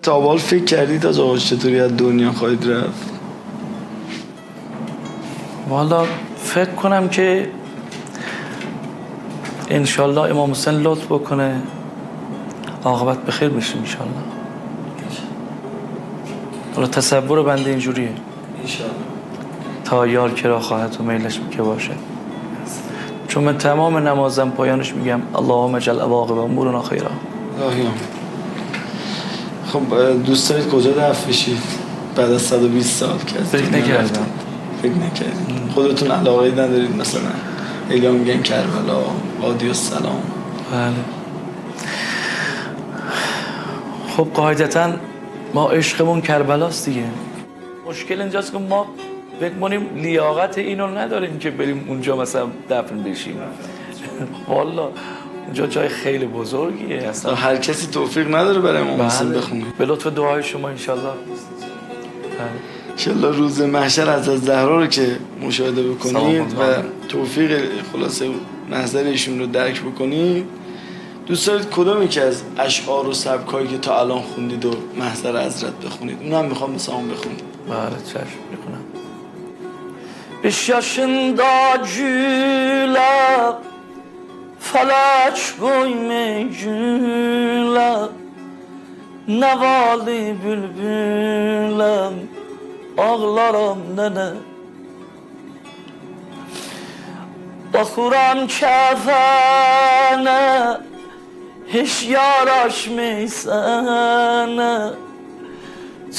تا اول فکر کردید از آقا چطوری از دنیا خواهید رفت؟ والا فکر کنم که انشالله امام حسین لطف بکنه عاقبت بخیر بشه انشالله. حالا تصور بنده اینجوریه انشالله. تا یار کرا خواهد و میلش که باشه. چون من تمام نمازم پایانش میگم اللهم اجعل عواقب امورنا خیرا. الهی. خب دوست دارید کجا دفن بشید بعد از 120 سال که فکر نکردم. فکر نکردید؟ خودتون علاقه ندارید مثلا اگه میگن کربلا وادی السلام؟ بله. خب قاعدتا ما عشقمون کربلاست دیگه. مشکل اینجاست که ما فکر کنیم لیاقت اینو نداریم که بریم اونجا مثلا دفن بشیم. والا اونجا جای خیلی بزرگیه اصلا. هر کسی توفیق نداره برای امام حسین بخونه. به لطف دعای شما انشالله. انشالله روز محشر از زهرا رو که مشاهده بکنید و توفیق خلاصه محضر ایشون رو درک بکنید، دوست دارید کدوم یکی از اشعار و سبکایی که تا الان خوندید و محضر حضرت بخونید؟ اون هم میخوام مثلا اون بخونید. بله چشم میخونم. 5 yaşında güler felek güler nevali bülbülem ağlarım nene bakıram kefene hiç yaraşmıyor sana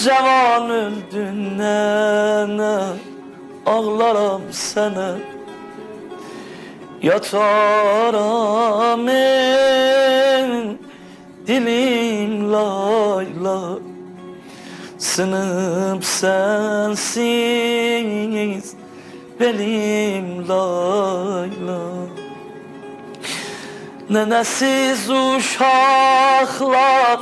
cevan öldün nene ağlarım sana yataram dilim layla sınıp sensiz benim layla nenesiz uşaklar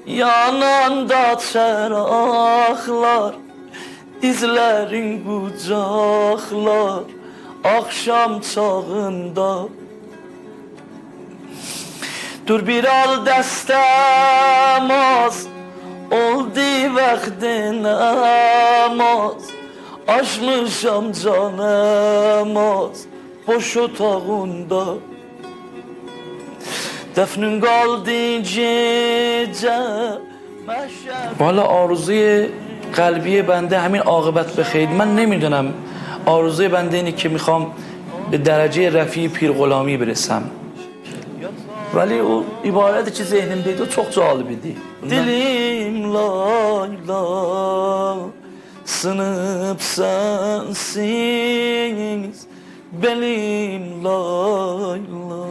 yananda çerahlar İzlerin kucaklar akşam çağında dur bir al destemaz oldu vakti namaz aşmışam canımaz boş otağında defnün kaldı gece والا آرزوی قلبی بنده همین عاقبت بخیر. من نمیدونم آرزوی بنده اینه که میخوام به درجه رفیع پیرغلامی برسم، ولی او عبارتی که ذهنimdeydi o çok cazibeydi. Dilim layla sınıp sensiz benim layla